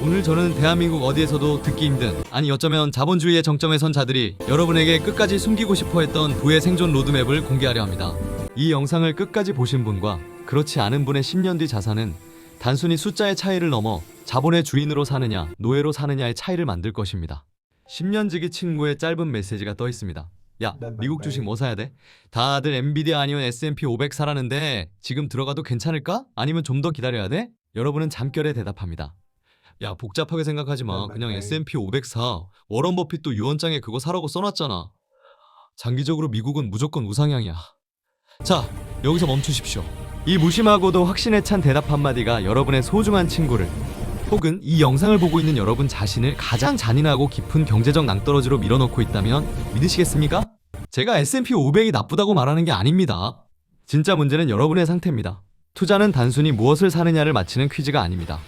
오늘 저는 대한민국 어디에서도 듣기 힘든, 아니 어쩌면 자본주의의 정점에 선 자들이 여러분에게 끝까지 숨기고 싶어 했던 부의 생존 로드맵을 공개하려 합니다. 이 영상을 끝까지 보신 분과 그렇지 않은 분의 10년 뒤 자산은 단순히 숫자의 차이를 넘어 자본의 주인으로 사느냐 노예로 사느냐의 차이를 만들 것입니다. 10년 지기 친구의 짧은 메시지가 떠 있습니다. 야, 미국 주식 뭐 사야 돼? 다들 엔비디아 아니면 S&P 500 사라는데 지금 들어가도 괜찮을까? 아니면 좀 더 기다려야 돼? 여러분은 잠결에 대답합니다. 야, 복잡하게 생각하지 마. 그냥 S&P 500 사. 워런 버핏도 유언장에 그거 사라고 써놨잖아. 장기적으로 미국은 무조건 우상향이야. 자, 여기서 멈추십시오. 이 무심하고도 확신에 찬 대답 한마디가 여러분의 소중한 친구를, 혹은 이 영상을 보고 있는 여러분 자신을 가장 잔인하고 깊은 경제적 낭떠러지로 밀어넣고 있다면 믿으시겠습니까? 제가 S&P 500이 나쁘다고 말하는 게 아닙니다. 진짜 문제는 여러분의 상태입니다. 투자는 단순히 무엇을 사느냐를 맞히는 퀴즈가 아닙니다.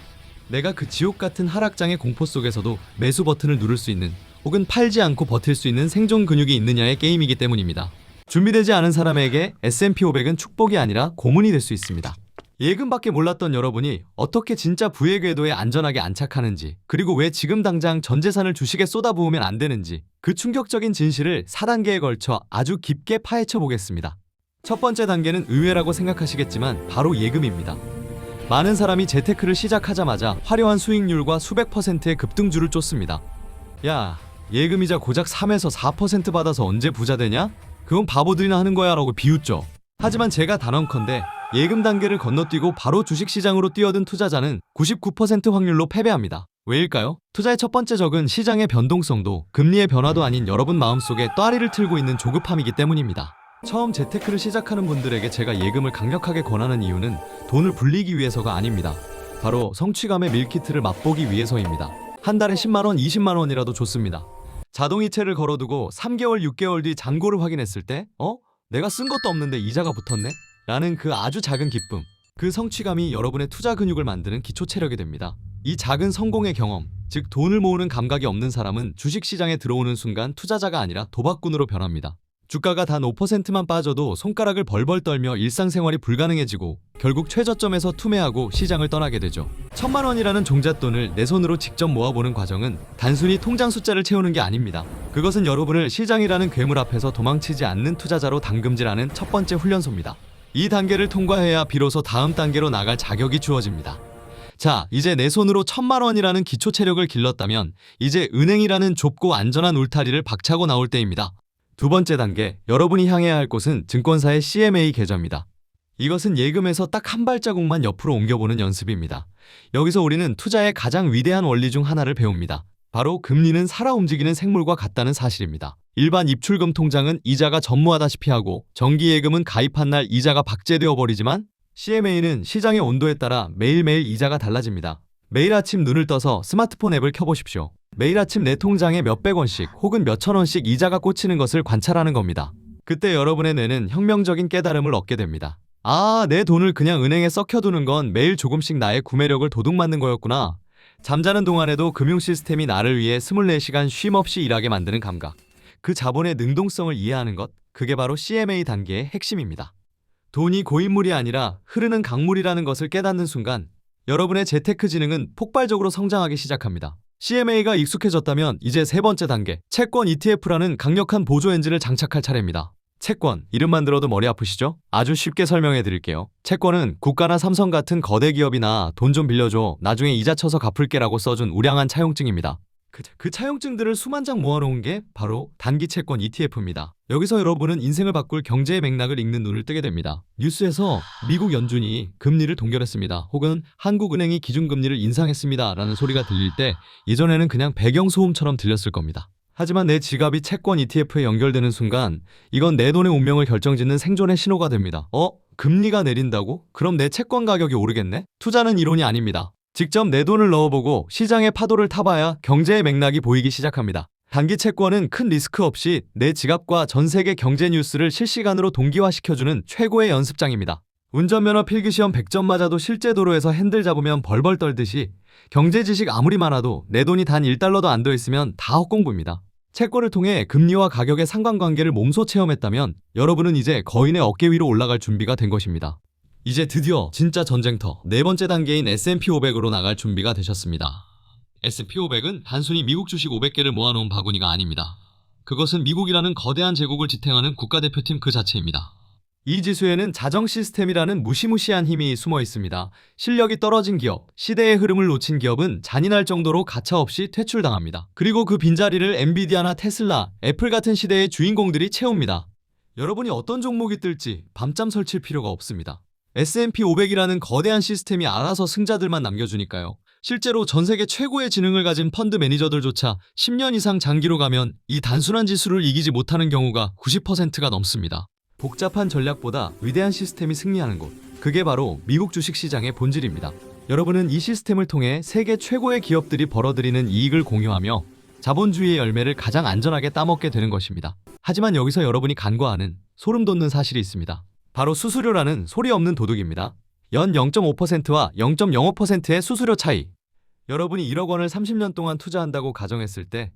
내가 그 지옥 같은 하락장의 공포 속에서도 매수 버튼을 누를 수 있는, 혹은 팔지 않고 버틸 수 있는 생존 근육이 있느냐의 게임이기 때문입니다. 준비되지 않은 사람에게 S&P 500은 축복이 아니라 고문이 될 수 있습니다. 예금밖에 몰랐던 여러분이 어떻게 진짜 부의 궤도에 안전하게 안착하는지, 그리고 왜 지금 당장 전 재산을 주식에 쏟아부으면 안 되는지, 그 충격적인 진실을 4단계에 걸쳐 아주 깊게 파헤쳐 보겠습니다. 첫 번째 단계는 의외라고 생각하시겠지만 바로 예금입니다. 많은 사람이 재테크를 시작하자마자 화려한 수익률과 수백 %의 급등주를 쫓습니다. 야, 예금이자 고작 3에서 4% 받아서 언제 부자 되냐? 그건 바보들이나 하는 거야 라고 비웃죠. 하지만 제가 단언컨대 예금 단계를 건너뛰고 바로 주식시장으로 뛰어든 투자자는 99% 확률로 패배합니다. 왜일까요? 투자의 첫 번째 적은 시장의 변동성도 금리의 변화도 아닌 여러분 마음속에 또아리를 틀고 있는 조급함이기 때문입니다. 처음 재테크를 시작하는 분들에게 제가 예금을 강력하게 권하는 이유는 돈을 불리기 위해서가 아닙니다. 바로 성취감의 밀키트를 맛보기 위해서입니다. 한 달에 10만원, 20만원이라도 좋습니다. 자동이체를 걸어두고 3개월, 6개월 뒤 잔고를 확인했을 때 내가 쓴 것도 없는데 이자가 붙었네? 라는 그 아주 작은 기쁨, 그 성취감이 여러분의 투자 근육을 만드는 기초 체력이 됩니다. 이 작은 성공의 경험, 즉 돈을 모으는 감각이 없는 사람은 주식시장에 들어오는 순간 투자자가 아니라 도박꾼으로 변합니다. 주가가 단 5%만 빠져도 손가락을 벌벌 떨며 일상생활이 불가능해지고 결국 최저점에서 투매하고 시장을 떠나게 되죠. 1000만 원이라는 종잣돈을 내 손으로 직접 모아보는 과정은 단순히 통장 숫자를 채우는 게 아닙니다. 그것은 여러분을 시장이라는 괴물 앞에서 도망치지 않는 투자자로 담금질하는 첫 번째 훈련소입니다. 이 단계를 통과해야 비로소 다음 단계로 나갈 자격이 주어집니다. 자, 이제 내 손으로 1000만 원이라는 기초 체력을 길렀다면 이제 은행이라는 좁고 안전한 울타리를 박차고 나올 때입니다. 두 번째 단계, 여러분이 향해야 할 곳은 증권사의 CMA 계좌입니다. 이것은 예금에서 딱 한 발자국만 옆으로 옮겨보는 연습입니다. 여기서 우리는 투자의 가장 위대한 원리 중 하나를 배웁니다. 바로 금리는 살아 움직이는 생물과 같다는 사실입니다. 일반 입출금 통장은 이자가 전무하다시피 하고 정기예금은 가입한 날 이자가 박제되어 버리지만 CMA는 시장의 온도에 따라 매일매일 이자가 달라집니다. 매일 아침 눈을 떠서 스마트폰 앱을 켜보십시오. 매일 아침 내 통장에 몇백 원씩 혹은 몇천 원씩 이자가 꽂히는 것을 관찰하는 겁니다. 그때 여러분의 뇌는 혁명적인 깨달음을 얻게 됩니다. 아, 내 돈을 그냥 은행에 썩혀두는 건 매일 조금씩 나의 구매력을 도둑맞는 거였구나. 잠자는 동안에도 금융 시스템이 나를 위해 24시간 쉼없이 일하게 만드는 감각. 그 자본의 능동성을 이해하는 것, 그게 바로 CMA 단계의 핵심입니다. 돈이 고인물이 아니라 흐르는 강물이라는 것을 깨닫는 순간 여러분의 재테크 지능은 폭발적으로 성장하기 시작합니다. CMA가 익숙해졌다면 이제 세 번째 단계, 채권 ETF라는 강력한 보조 엔진을 장착할 차례입니다. 채권, 이름만 들어도 머리 아프시죠? 아주 쉽게 설명해 드릴게요. 채권은 국가나 삼성 같은 거대 기업이나 돈 좀 빌려줘, 나중에 이자 쳐서 갚을게라고 써준 우량한 차용증입니다. 그 차용증들을 수만 장 모아놓은 게 바로 단기 채권 ETF입니다. 여기서 여러분은 인생을 바꿀 경제의 맥락을 읽는 눈을 뜨게 됩니다. 뉴스에서 미국 연준이 금리를 동결했습니다. 혹은 한국은행이 기준금리를 인상했습니다. 라는 소리가 들릴 때 예전에는 그냥 배경소음처럼 들렸을 겁니다. 하지만 내 지갑이 채권 ETF에 연결되는 순간 이건 내 돈의 운명을 결정짓는 생존의 신호가 됩니다. 금리가 내린다고? 그럼 내 채권 가격이 오르겠네? 투자는 이론이 아닙니다. 직접 내 돈을 넣어보고 시장의 파도를 타봐야 경제의 맥락이 보이기 시작합니다. 단기 채권은 큰 리스크 없이 내 지갑과 전 세계 경제 뉴스를 실시간으로 동기화시켜주는 최고의 연습장입니다. 운전면허 필기시험 100점 맞아도 실제 도로에서 핸들 잡으면 벌벌 떨듯이 경제 지식 아무리 많아도 내 돈이 단 1달러도 안 더 있으면 다 헛공부입니다. 채권을 통해 금리와 가격의 상관관계를 몸소 체험했다면 여러분은 이제 거인의 어깨 위로 올라갈 준비가 된 것입니다. 이제 드디어 진짜 전쟁터 네 번째 단계인 S&P 500으로 나갈 준비가 되셨습니다. S&P 500은 단순히 미국 주식 500개를 모아놓은 바구니가 아닙니다. 그것은 미국이라는 거대한 제국을 지탱하는 국가대표팀 그 자체입니다. 이 지수에는 자정 시스템이라는 무시무시한 힘이 숨어 있습니다. 실력이 떨어진 기업, 시대의 흐름을 놓친 기업은 잔인할 정도로 가차없이 퇴출당합니다. 그리고 그 빈자리를 엔비디아나 테슬라, 애플 같은 시대의 주인공들이 채웁니다. 여러분이 어떤 종목이 뜰지 밤잠 설칠 필요가 없습니다. S&P 500이라는 거대한 시스템이 알아서 승자들만 남겨주니까요. 실제로 전 세계 최고의 지능을 가진 펀드 매니저들조차 10년 이상 장기로 가면 이 단순한 지수를 이기지 못하는 경우가 90%가 넘습니다. 복잡한 전략보다 위대한 시스템이 승리하는 곳, 그게 바로 미국 주식시장의 본질입니다. 여러분은 이 시스템을 통해 세계 최고의 기업들이 벌어들이는 이익을 공유하며 자본주의의 열매를 가장 안전하게 따먹게 되는 것입니다. 하지만 여기서 여러분이 간과하는 소름 돋는 사실이 있습니다. 바로 수수료라는 소리 없는 도둑입니다. 연 0.5%와 0.05%의 수수료 차이. 여러분이 1억 원을 30년 동안 투자한다고 가정했을 때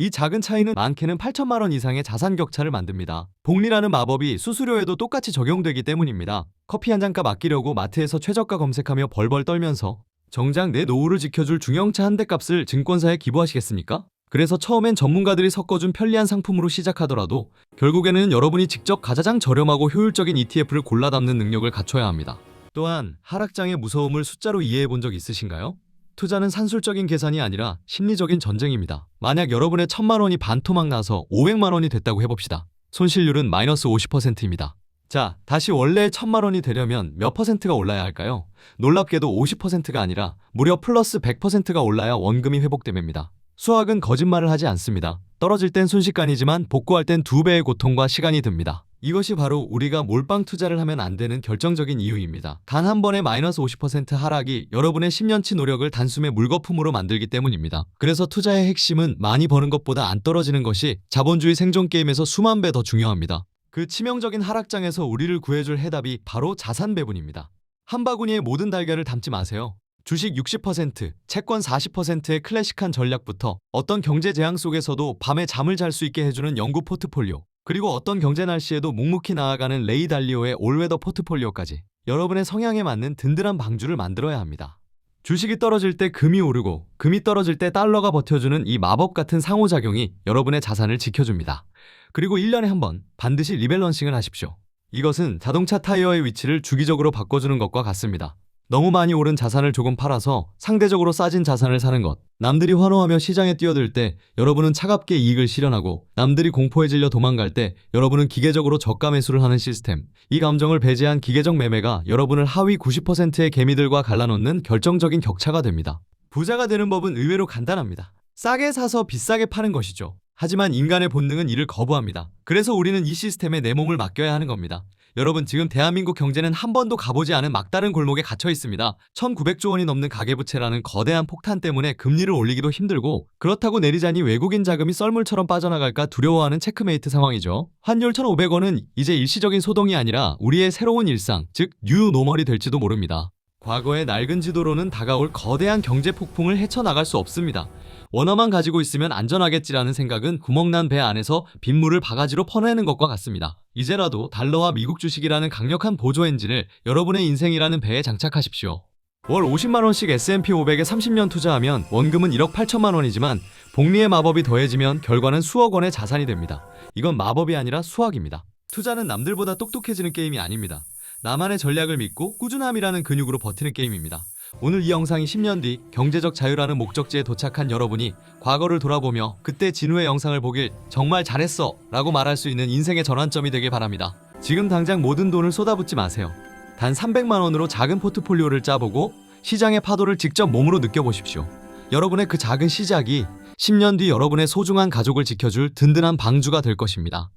이 작은 차이는 많게는 8천만 원 이상의 자산 격차를 만듭니다. 복리라는 마법이 수수료에도 똑같이 적용되기 때문입니다. 커피 한 잔값 아끼려고 마트에서 최저가 검색하며 벌벌 떨면서 정작 내 노후를 지켜줄 중형차 한 대 값을 증권사에 기부하시겠습니까? 그래서 처음엔 전문가들이 섞어준 편리한 상품으로 시작하더라도 결국에는 여러분이 직접 가장 저렴하고 효율적인 ETF를 골라 담는 능력을 갖춰야 합니다. 또한 하락장의 무서움을 숫자로 이해해 본 적 있으신가요? 투자는 산술적인 계산이 아니라 심리적인 전쟁입니다. 만약 여러분의 1,000만 원이 반토막 나서 500만 원이 됐다고 해봅시다. 손실률은 마이너스 50%입니다. 자, 다시 원래의 1,000만 원이 되려면 몇 퍼센트가 올라야 할까요? 놀랍게도 50%가 아니라 무려 플러스 100%가 올라야 원금이 회복됩니다. 수학은 거짓말을 하지 않습니다. 떨어질 땐 순식간이지만 복구할 땐 2배의 고통과 시간이 듭니다. 이것이 바로 우리가 몰빵 투자를 하면 안 되는 결정적인 이유입니다. 단 한 번의 마이너스 50% 하락이 여러분의 10년치 노력을 단숨에 물거품으로 만들기 때문입니다. 그래서 투자의 핵심은 많이 버는 것보다 안 떨어지는 것이 자본주의 생존 게임에서 수만 배 더 중요합니다. 그 치명적인 하락장에서 우리를 구해줄 해답이 바로 자산 배분입니다. 한 바구니에 모든 달걀을 담지 마세요. 주식 60%, 채권 40%의 클래식한 전략부터 어떤 경제 재앙 속에서도 밤에 잠을 잘 수 있게 해주는 연구 포트폴리오, 그리고 어떤 경제 날씨에도 묵묵히 나아가는 레이 달리오의 올웨더 포트폴리오까지 여러분의 성향에 맞는 든든한 방주를 만들어야 합니다. 주식이 떨어질 때 금이 오르고 금이 떨어질 때 달러가 버텨주는 이 마법 같은 상호작용이 여러분의 자산을 지켜줍니다. 그리고 1년에 한 번 반드시 리밸런싱을 하십시오. 이것은 자동차 타이어의 위치를 주기적으로 바꿔주는 것과 같습니다. 너무 많이 오른 자산을 조금 팔아서 상대적으로 싸진 자산을 사는 것. 남들이 환호하며 시장에 뛰어들 때 여러분은 차갑게 이익을 실현하고 남들이 공포에 질려 도망갈 때 여러분은 기계적으로 저가 매수를 하는 시스템. 이 감정을 배제한 기계적 매매가 여러분을 하위 90%의 개미들과 갈라놓는 결정적인 격차가 됩니다. 부자가 되는 법은 의외로 간단합니다. 싸게 사서 비싸게 파는 것이죠. 하지만 인간의 본능은 이를 거부합니다. 그래서 우리는 이 시스템에 내 몸을 맡겨야 하는 겁니다. 여러분, 지금 대한민국 경제는 한 번도 가보지 않은 막다른 골목에 갇혀 있습니다. 1900조 원이 넘는 가계부채라는 거대한 폭탄 때문에 금리를 올리기도 힘들고, 그렇다고 내리자니 외국인 자금이 썰물처럼 빠져나갈까 두려워하는 체크메이트 상황이죠. 환율 1,500원은 이제 일시적인 소동이 아니라 우리의 새로운 일상, 즉 뉴노멀이 될지도 모릅니다. 과거의 낡은 지도로는 다가올 거대한 경제 폭풍을 헤쳐나갈 수 없습니다. 원화만 가지고 있으면 안전하겠지라는 생각은 구멍난 배 안에서 빗물을 바가지로 퍼내는 것과 같습니다. 이제라도 달러와 미국 주식이라는 강력한 보조 엔진을 여러분의 인생이라는 배에 장착하십시오. 월 50만 원씩 S&P 500에 30년 투자하면 원금은 1억 8천만 원이지만 복리의 마법이 더해지면 결과는 수억 원의 자산이 됩니다. 이건 마법이 아니라 수학입니다. 투자는 남들보다 똑똑해지는 게임이 아닙니다. 나만의 전략을 믿고 꾸준함이라는 근육으로 버티는 게임입니다. 오늘 이 영상이 10년 뒤 경제적 자유라는 목적지에 도착한 여러분이 과거를 돌아보며 그때 진우의 영상을 보길 정말 잘했어 라고 말할 수 있는 인생의 전환점이 되길 바랍니다. 지금 당장 모든 돈을 쏟아붓지 마세요. 단 300만 원으로 작은 포트폴리오를 짜보고 시장의 파도를 직접 몸으로 느껴보십시오. 여러분의 그 작은 시작이 10년 뒤 여러분의 소중한 가족을 지켜줄 든든한 방주가 될 것입니다.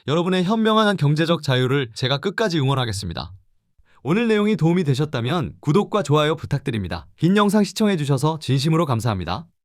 여러분의 현명한 경제적 자유를 제가 끝까지 응원하겠습니다. 오늘 내용이 도움이 되셨다면 구독과 좋아요 부탁드립니다. 긴 영상 시청해주셔서 진심으로 감사합니다.